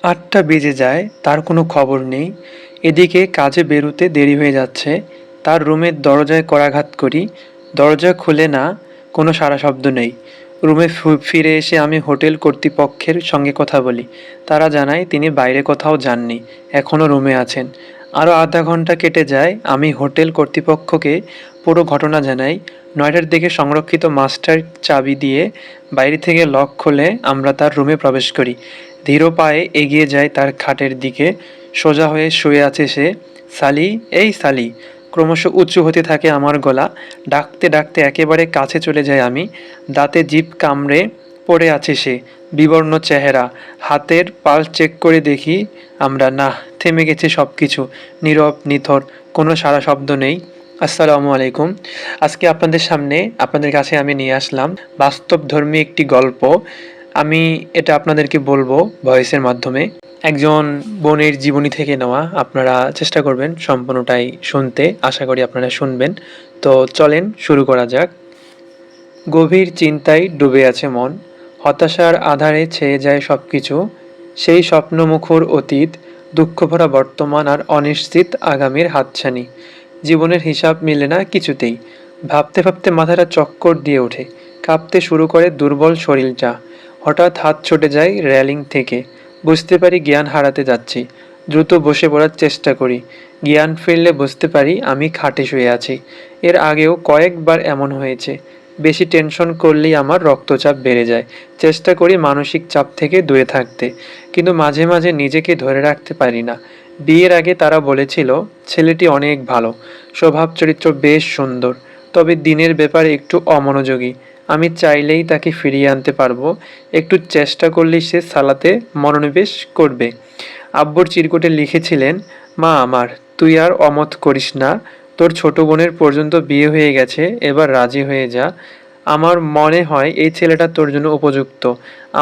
৮টা বেজে যায়, তার কোনো খবর নেই। এদিকে কাজে বেরোতে দেরি হয়ে যাচ্ছে। তার রুমের দরজায় করাঘাত করি, দরজা খুলে না, কোনো সাড়া শব্দ নেই। রুমে ফিরে এসে আমি হোটেল কর্তৃপক্ষের সঙ্গে কথা বলি। তারা জানায় তিনি বাইরে কোথাও যাননি, এখনও রুমে আছেন। আরও আধা ঘন্টা কেটে যায়, আমি হোটেল কর্তৃপক্ষকে পুরো ঘটনা জানাই। ৯টার দিকে সংরক্ষিত মাস্টার চাবি দিয়ে বাইরে থেকে লক খুলে আমরা তার রুমে প্রবেশ করি। ধীর পায়ে এগিয়ে যায় তার খাটের দিকে। সোজা হয়ে শুয়ে আছে সে। সালি, এই সালি। ক্রমশ উঁচু হতে থাকে আমার গলা। ডাকতে ডাকতে একেবারে কাছে চলে যাই আমি। দাঁতে জিভ কামড়ে পড়ে আছে সে, বিবর্ণ চেহারা। হাতের পালস চেক করে দেখি আমরা, না, থেমে গেছে সব কিছু। নীরব, নিথর, কোনো সাড়া শব্দ নেই। আসসালামু আলাইকুম। আজকে আপনাদের কাছে আমি নিয়ে আসলাম বাস্তবধর্মী একটি গল্প। আমি এটা আপনাদেরকে বলবো ভয়েসের মাধ্যমে। একজন বোনের জীবনী থেকে নেওয়া। আপনারা চেষ্টা করবেন সম্পূর্ণটাই শুনতে। আশা করি আপনারা শুনবেন। তো চলেন শুরু করা যাক। গভীর চিন্তায় ডুবে আছে মন। হতাশার আঁধারে ছেয়ে যায় সব কিছু। সেই স্বপ্নমুখর অতীত, দুঃখভরা বর্তমান আর অনিশ্চিত আগামীর হাতছানি। জীবনের হিসাব মেলে না কিছুতেই। ভাবতে ভাবতে মাথাটা চক্কর দিয়ে ওঠে। কাঁপতে শুরু করে দুর্বল শরীরটা। হঠাৎ হাত ছুটে যায় রেলিং থেকে। বুঝতে পারি জ্ঞান হারাতে যাচ্ছি। দ্রুত বসে পড়ার চেষ্টা করি। জ্ঞান ফিরলে বুঝতে পারি আমি খাটে শুয়ে আছি। এর আগেও কয়েকবার এমন হয়েছে। বেশি টেনশন করলেই আমার রক্তচাপ বেড়ে যায়। চেষ্টা করি মানসিক চাপ থেকে দূরে থাকতে, কিন্তু মাঝে মাঝে নিজেকে ধরে রাখতে পারি না। বিয়ের আগে তারা বলেছিল ছেলেটি অনেক ভালো, স্বভাব চরিত্র বেশ সুন্দর, তবে দিনের ব্যাপারে একটু অমনোযোগী। আমি চাইলেই তাকে ফিরিয়ে আনতে পারবো, একটু চেষ্টা করলেই সে সালাতে মনোনিবেশ করবে। আব্বুর চিরকুটে লিখেছিলেন, মা আমার, তুই আর অমত করিস না, তোর ছোট বোনের পর্যন্ত বিয়ে হয়ে গেছে, এবার রাজি হয়ে যা। আমার মনে হয় এই ছেলেটা তোর জন্য উপযুক্ত।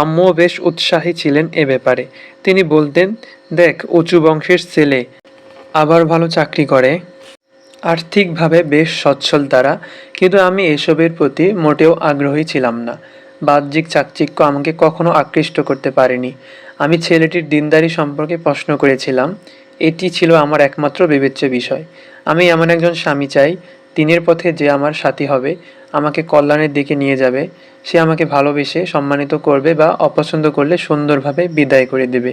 আম্মুও বেশ উৎসাহী ছিলেন এ ব্যাপারে। তিনি বলতেন, দেখ, উঁচু বংশের ছেলে, আবার ভালো চাকরি করে, আর্থিকভাবে বেশ সচ্ছল তারা। কিন্তু আমি এসবের প্রতি মোটেও আগ্রহী ছিলাম না। বাহ্যিক চাকচিক্য আমাকে কখনো আকৃষ্ট করতে পারেনি। আমি ছেলেটির দিনদারি সম্পর্কে প্রশ্ন করেছিলাম। এটি ছিল আমার একমাত্র বিবেচ্য বিষয়। আমি এমন একজন স্বামী চাই, দিনের পথে যে আমার সাথী হবে, আমাকে কল্যাণের দিকে নিয়ে যাবে। সে আমাকে ভালোবেসে সম্মানিত করবে বা অপছন্দ করলে সুন্দরভাবে বিদায় করে দেবে।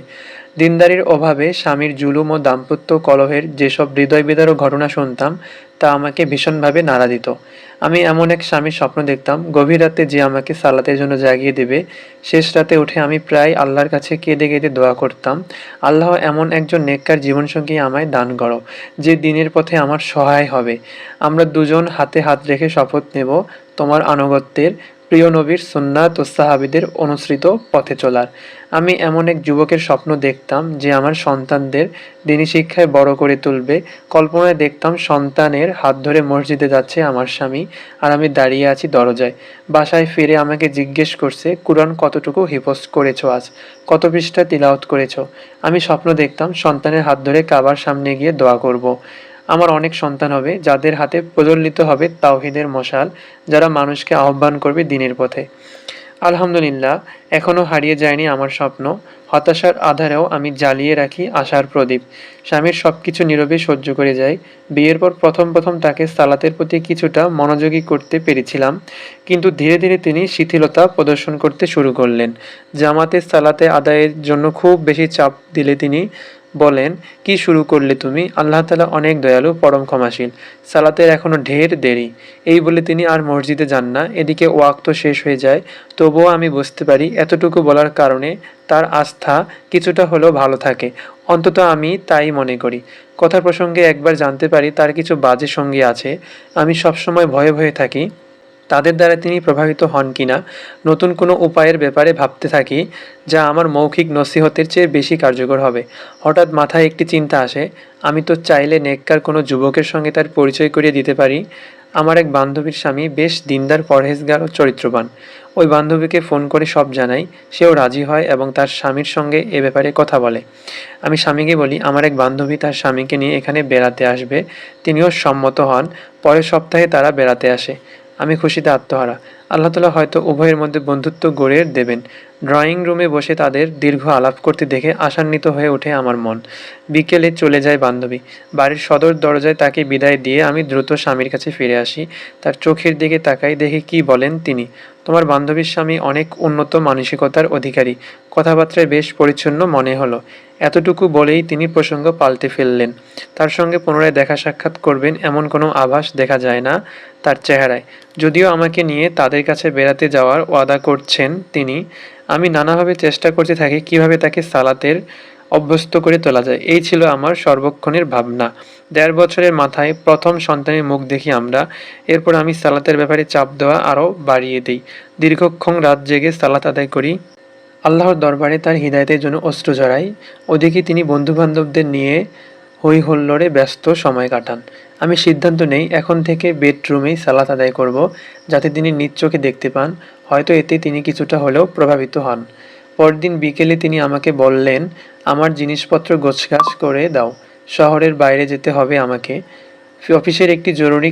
দিনদারির অভাবে স্বামীর জুলুম ও দাম্পত্য কলহের যেসব হৃদয় বিদারক ঘটনা শুনতাম, তা আমাকে ভীষণভাবে নাড়া দিত। আমি এমন এক স্বামীর স্বপ্ন দেখতাম, গভীর রাতে যে আমাকে সালাতের জন্য জাগিয়ে দেবে। শেষ রাতে উঠে আমি প্রায় আল্লাহর কাছে কেঁদে কেঁদে দোয়া করতাম, আল্লাহ, এমন একজন নেককার জীবনসঙ্গী আমায় দান করো, যে দিনের পথে আমার সহায় হবে। আমরা দুজন হাতে হাত রেখে শপথ নেব তোমার আনুগত্যের, প্রিয় নবীর সুন্নাত ও সাহাবীদের অনুসৃত পথে চলার। আমি এমন এক যুবকের স্বপ্ন দেখতাম যে আমার সন্তানদের দিনী শিক্ষায় বড় করে তুলবে। কল্পনায় দেখতাম সন্তানের হাত ধরে মসজিদে যাচ্ছে আমার স্বামী, আর আমি দাঁড়িয়ে আছি দরজায়। বাসায় ফিরে আমাকে জিজ্ঞেস করছে, কুরআন কতটুকু হিফজ করেছো আজ, কত পৃষ্ঠা তিলাওয়াত করেছো। আমি স্বপ্ন দেখতাম সন্তানের হাত ধরে কাবার সামনে গিয়ে দোয়া করব। আমার অনেক সন্তান হবে, যাদের হাতে প্রজ্বলিত হবে তাওহীদের মশাল, যারা মানুষকে আহ্বান করবে দ্বীনের পথে। আলহামদুলিল্লাহ, এখনও হারিয়ে যায়নি আমার স্বপ্ন। হতাশার আধারেও আমি জ্বালিয়ে রাখি আশার প্রদীপ। স্বামীর সবকিছু নীরবে সহ্য করে যাই। বিয়ের পর প্রথম প্রথম তাকে সালাতের প্রতি কিছুটা মনোযোগী করতে পেরেছিলাম, কিন্তু ধীরে ধীরে তিনি শিথিলতা প্রদর্শন করতে শুরু করলেন। জামাতে সালাতে আদায়ের জন্য খুব বেশি চাপ দিলে তিনি বলেন, কি শুরু করলে তুমি, আল্লাহ তাআলা অনেক দয়ালু, পরম ক্ষমাশীল, সালাতের এখনো ঢের দেরি। এই বলে তিনি আর মসজিদে যান না। এদিকে ওয়াক্ত শেষ হয়ে যায়। তবুও আমি বুঝতে পারি এতটুকু বলার কারণে তার আস্থা কিছুটা হলেও ভালো থাকে। অন্তত আমি তাই মনে করি। কথার প্রসঙ্গে একবার জানতে পারি তার কিছু বাজে সঙ্গী আছে। আমি সবসময় ভয়ে ভয়ে থাকি তাদের দ্বারা তিনি প্রভাবিত হন কিনা। নতুন কোনো উপায়ের ব্যাপারে ভাবতে থাকি, যা আমার মৌখিক নসিহতের চেয়ে বেশি কার্যকর হবে। হঠাৎ মাথায় একটি চিন্তা আসে, আমি তো চাইলে নেককার কোনো যুবকের সঙ্গে তার পরিচয় করিয়ে দিতে পারি। আমার এক বান্ধবীর স্বামী বেশ দিনদার, পরহেজগার ও চরিত্রবান। ওই বান্ধবীকে ফোন করে সব জানাই। সেও রাজি হয় এবং তার স্বামীর সঙ্গে এ ব্যাপারে কথা বলে। আমি স্বামীকে বলি আমার এক বান্ধবী তার স্বামীকে নিয়ে এখানে বেড়াতে আসবে। তিনিও সম্মত হন। পরের সপ্তাহে তারা বেড়াতে আসে। আমি খুশিতে আত্মহারা। আল্লাহ তাআলা হয়তো উভয়ের মধ্যে বন্ধুত্ব গড়ে দেবেন। ড্রয়িং রুমে বসে তাদের দীর্ঘ আলাপ করতে দেখে আশান্বিত হয়ে ওঠে আমার মন। বিকেলে চলে যায় বান্ধবী। বাড়ির সদর দরজায় তাকে বিদায় দিয়ে আমি দ্রুত স্বামীর কাছে ফিরে আসি। তার চোখের দিকে তাকাই, দেখি কি বলেন তিনি। তোমার বান্ধবীর স্বামী অনেক উন্নত মানসিকতার অধিকারী, কথাবার্তায় বেশ পরিচ্ছন্ন মনে হলো। এতটুকু বলেই তিনি প্রসঙ্গ পাল্টে ফেললেন। তার সঙ্গে পুনরায় দেখা সাক্ষাৎ করবেন এমন কোনো আভাস দেখা যায় না তার চেহারায়। যদিও আমাকে নিয়ে তাদের কাছে বেড়াতে যাওয়ার ওয়াদা করছেন তিনি। আমি নানাভাবে চেষ্টা করতে থাকি কিভাবে তাকে সালাতের অভ্যস্ত করে তোলা যায়। এই ছিল আমার সর্বক্ষণের ভাবনা। ১.৫ বছরের মাথায় প্রথম সন্তানের মুখ দেখি আমরা। এরপর আমি সালাতের ব্যাপারে চাপ দেওয়া আরও বাড়িয়ে দিই। দীর্ঘক্ষণ রাত জেগে সালাত আদায় করি। আল্লাহর দরবারে তার হিদায়াতের জন্য অশ্রু ঝরাই। ওদিকে তিনি বন্ধুবান্ধবদের নিয়ে হই হুল্লোড়ে ব্যস্ত সময় কাটান। আমি সিদ্ধান্ত নেই এখন থেকে বেডরুমেই সালাত আদায় করব, যাতে তিনি নিজ চোখে দেখতে পান। হয়তো এতে তিনি কিছুটা হলেও প্রভাবিত হন। পরদিন বিকেলে তিনি আমাকে বললেন, আমার জিনিসপত্র গোছগাছ করে দাও, শহরের বাইরে যেতে হবে আমাকে। অফিসের একটি জরুরি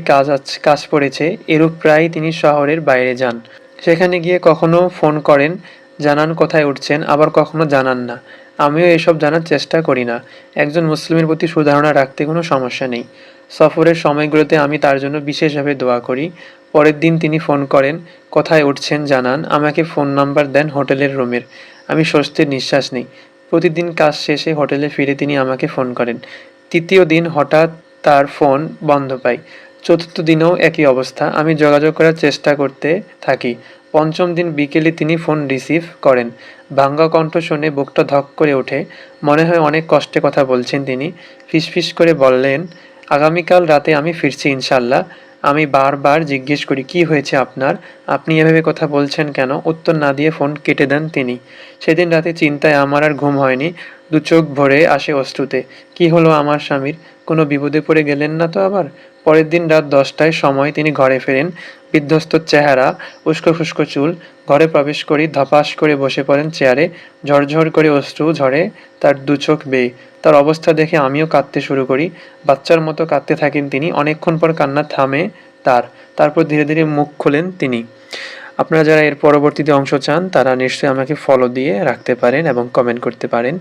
কাজ পড়েছে। এরূপ প্রায়ই তিনি শহরের বাইরে যান। সেখানে গিয়ে কখনো ফোন করেন, জানান কোথায় উঠছেন, আবার কখনো জানান না। আমিও এসব জানার চেষ্টা করি না। একজন মুসলিমের প্রতি সুধারণা রাখতে কোনো সমস্যা নেই। সফরের সময়গুলোতে আমি তার জন্য বিশেষভাবে দোয়া করি। পরের দিন তিনি ফোন করেন, কোথায় উঠছেন জানান, আমাকে ফোন নাম্বার দেন হোটেলের রুমের। আমি স্বস্তির নিঃশ্বাস নিই। প্রতিদিন কাজ শেষে হোটেলে ফিরে তিনি আমাকে ফোন করেন। তৃতীয় দিন হঠাৎ তার ফোন বন্ধ পাই। চতুর্থ দিনেও একই অবস্থা। আমি যোগাযোগ করার চেষ্টা করতে থাকি। পঞ্চম দিন বিকেলে তিনি ফোন রিসিভ করেন। ভাঙা কণ্ঠ শুনে বুকটা ধক করে ওঠে। মনে হয় অনেক কষ্টে কথা বলছেন তিনি। ফিসফিস করে বললেন, আগামীকাল রাতে আমি ফিরছি ইনশাল্লাহ। আমি বারবার জিজ্ঞেস করি, কি হয়েছে আপনার? আপনি এভাবে কথা বলছেন কেন? উত্তর না দিয়ে ফোন কেটে দেন তিনি। সেদিন রাতে চিন্তায় আমার আর ঘুম হয়নি। দু চোখ ভরে আসে অশ্রুতে। কি হলো আমার স্বামীর? কোনো বিপদে পড়ে গেলেন না তো আবার? পরের দিন রাত ১০টায় সময় তিনি ঘরে ফেরেন। বিধ্বস্ত চেহারা, উস্কো খুস্কো চুল। ঘরে প্রবেশ করি, ধপাস করে বসে পড়েন চেয়ারে। ঝরঝর করে অশ্রু ঝরে তার দু চোখ বেয়ে। তার অবস্থা দেখে আমিও কাঁদতে শুরু করি। বাচ্চার মতো কাঁদতে থাকেন তিনি। অনেকক্ষণ পর কান্না থামে তার। তারপর ধীরে ধীরে মুখ খোলেন তিনি। আপনারা যারা এর পরবর্তীতে অংশ চান তারা নিশ্চয়ই আমাকে ফলো দিয়ে রাখতে পারেন এবং কমেন্ট করতে পারেন।